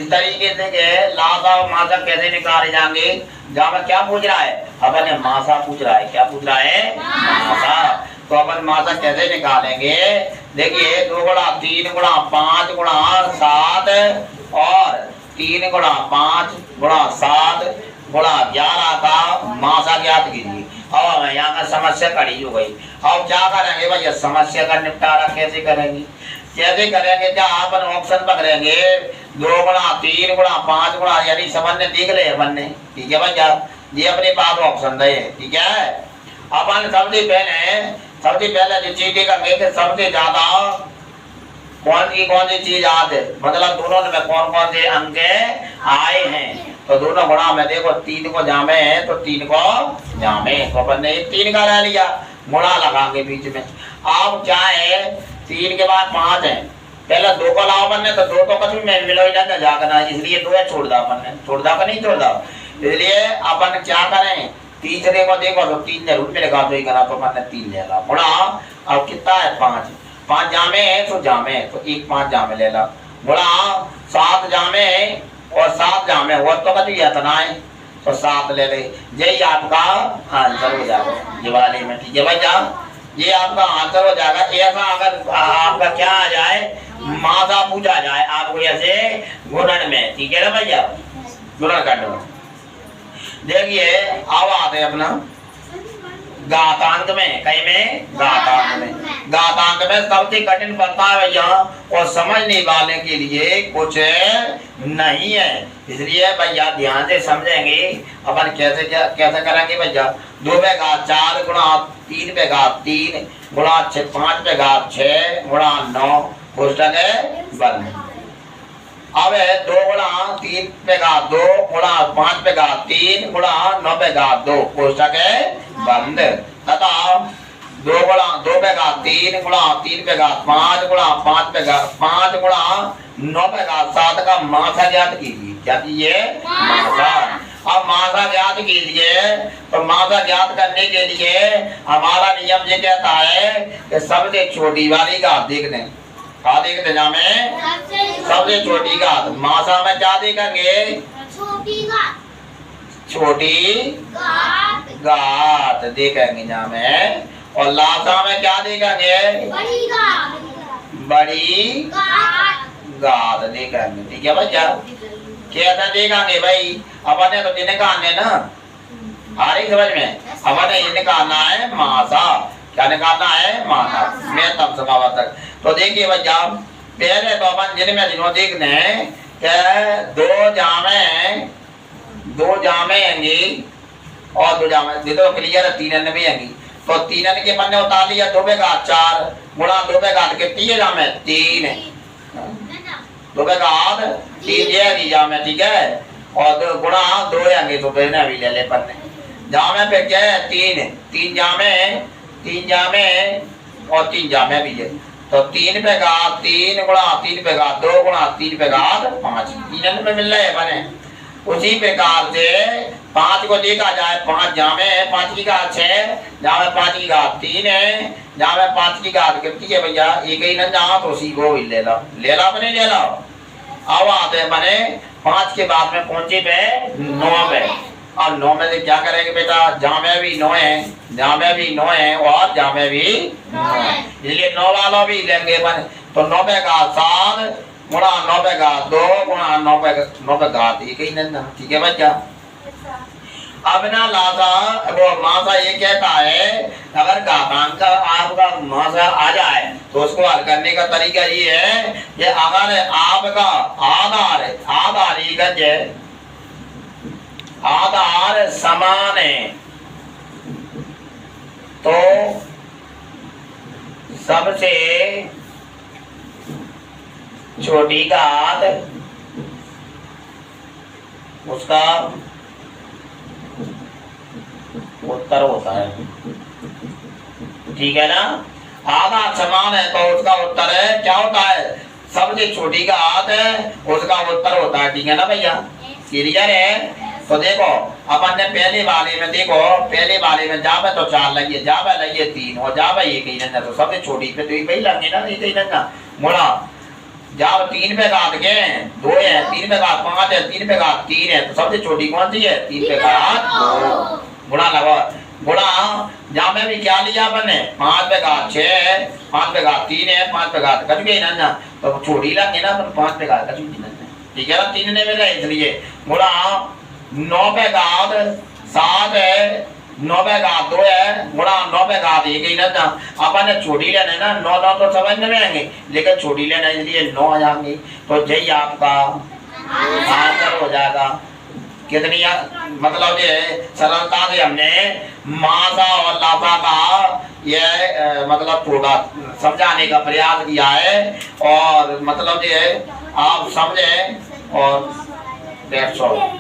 इस तरीके से के लासा और मासा कैसे निकाले जाएंगे। जहाँ पर क्या पूछ रहा है, अपन ने मासा पूछ रहा है। क्या पूछ रहा है, मासा। तो अपन मासा कैसे निकालेंगे, देखिए 2 गुणा 3 गुणा 5 गुणा 7 और 3 गुणा 5 गुणा 7 गुणा 11 का मासा ज्ञात कीजिए। अब यहाँ का समस्या खड़ी हो गई। अब क्या करेंगे भैया, समस्या का निपटारा कैसे करेंगे, कैसे करेंगे। क्या अपन ऑप्शन पकड़ेंगे 2 गुणा 3 गुणा 5 गुणा, यानी समझ ने देख ले अपन ने, ठीक है भैया। ये अपने पास ऑप्शन है, ठीक है। अपन सबसे पहले जो चीज देखेंगे कि सबसे ज्यादा कौन सी चीज याद है, मतलब दोनों में कौन कौन से अंक आए हैं। तो दोनों गुणा में देखो 3 को जामे है तो 3 को जामे, तो अपन ने 3 का ले लिया, गुणा लगाएंगे बीच में। अब क्या है, 3 के बाद 5 है, पहले 2 को लाओ बनने, तो 2 तो कभी में मिलो ही ना जाकर, इसलिए 2 है छोड़ दो अपन ने, छोड़ दो नहीं छोड़ दो। इसलिए अपन क्या करें, तीसरे को देखो तो 3 जरूर मिलेगा, तो ही करा तो अपन ने 3 ले ला गुणा। अब कितना है 5 जामे है तो जामे, तो 1 5 जामे ले ला गुणा 7 जामे और 7 जामे और तो कभी इतना है तो 7 ले ले। यही आपका आंसर हो जाएगा ये वाले में, ठीक है भैया। ये आपका आंसर हो जाएगा। ऐसा अगर आपका क्या आ जाए, मासा पूछा जाए आपको ऐसे गुणन में, ठीक है ना भैया, गुणन करने। देखिए अब आते हैं अपना घातांक में, कहीं में घातांक में सबसे कठिन पड़ता है भैया, और समझने वाले के लिए कुछ नहीं है। इसलिए भैया ध्यान से समझेंगे अपन कैसे करेंगे भैया। 2 पे घात 4 गुणा 3 पे घात 3 गुणा 5 पे घात 6 गुणा 9 कोष्टक है बंद। अब 2 गुणा 3 पे घात 2 गुणा 5 पे घात 3 गुणा 9 पे घात 2 कोष्टक है बंद। तथा 2 पे घात 3 गुणा 3 पे घात 5 गुणा 5 पे घात 5 गुणा 9 पे घात 7 का मासा ज्ञात कीजिए। क्या कीजिए, मासा। अब मासा ज्ञात कीजिए, तो मासा ज्ञात करने के लिए हमारा नियम ये कहता है कि सबसे छोटी वाली घात देख दें। क्या देख देना में, सबसे छोटी घात। मासा में क्या देखेंगे, छोटी घात देखेंगे जहाँ में, और लासा में क्या देखेंगे, बड़ी घात देखेंगे, ठीक है भैया। कैसा देखेंगे भाई, अपन ने तो जिन्हें निकालने ना, आ रही समझ में, अपन ने ये निकालना है मासा। क्या निकालना है, मासा। मैं तब समावा तक तो देखिए भैया, पहले तो अपन जिनमें जिन्हों देखने हैं 2 जामे आएंगी और 2 जामे दे दो क्लियर है, 3 अन्य भी आएंगी। तो 3 अन्य के पन्ने उतार लिया, 2 पे घात 4 गुणा 2 पे घात के 3 जामे 3 2 पे घात 3 जामे, ठीक है। और गुणा 2 आएंगे तो बहने भी ले ले पन्ने। जामे पे क्या है 3 जामे और 3 जामे भी है, तो 3 पे घात 3 गुणा 3 पे घात 2 गुणा 3 पे घात 5 3 अन्य में मिल रहे हैं बने। उसी प्रकार से 5 को देखा जाए, 5 जामे है, 5 की घात 6 जहाँ 5 की घात 3 है, जहाँ 5 की घात कितनी है भैया, एक ही न जहाँ तो उसी को ही ले लो अपने ले लो। अब आते हैं बने 5 के बाद में पहुंचे पे 9 पे। अब 9 में से क्या करेंगे बेटा, जामे भी 9 है, जामे भी 9 है और जामे भी 9 है, इसलिए 9 वालों भी लेंगे बने। तो 9 पे घात 7 गुणा 9 पे घात 2 गुणा 9 पे घात 1 ही ना, ठीक है बच्चा। अब ना लासा वो मासा ये कहता है, अगर घातांक का आपका मासा आ जाए तो उसको हल करने का तरीका ये है कि अगर आपका आधार समान है तो सबसे छोटी घात उसका उत्तर होता है, ठीक है ना। आधार समान है तो उसका उत्तर है क्या होता है, सबसे छोटी घात उसका उत्तर होता है, ठीक है ना भैया, क्लियर है। तो देखो अपन ने पहले वाले में जावे तो 4 लगी, जावे लगी 3 और जावे 1 ही ना, तो सबसे छोटी पे तो 1 ही लगे ना, 1 ही ना गुणा जब 3 पे घात के 2 है, 3 पे घात 5 है, 3 पे घात 3 है, तो सबसे छोटी कौन सी है? 3 पे घात 2। गुणा लगा गुणा, जहाँ में भी क्या लिया अपने 5 पे घात 6 है, 5 पे घात 3 है, 5 पे घात कट गई ना, तो छोटी लगे ना, तो 5 पे घात कट गई ना, ठीक है ना, 3 ने में गए, इसलिए गुणा 9 पे घात 7 है, 9 पे घात 2 है, गुणा 9 पे घात 1 ही ना, अपन ने छोटी लेना है ना, 9 9 तो समझने में आएंगे, लेकिन छोटी लेना है इसलिए 9 आ जाएंगे, तो यही आपका आंसर हो जाएगा। कितनी मतलब ये सरलता से हमने मासा और लासा का ये मतलब थोड़ा समझाने का प्रयास किया है, और मतलब ये आप समझे, और दैट्स ऑल।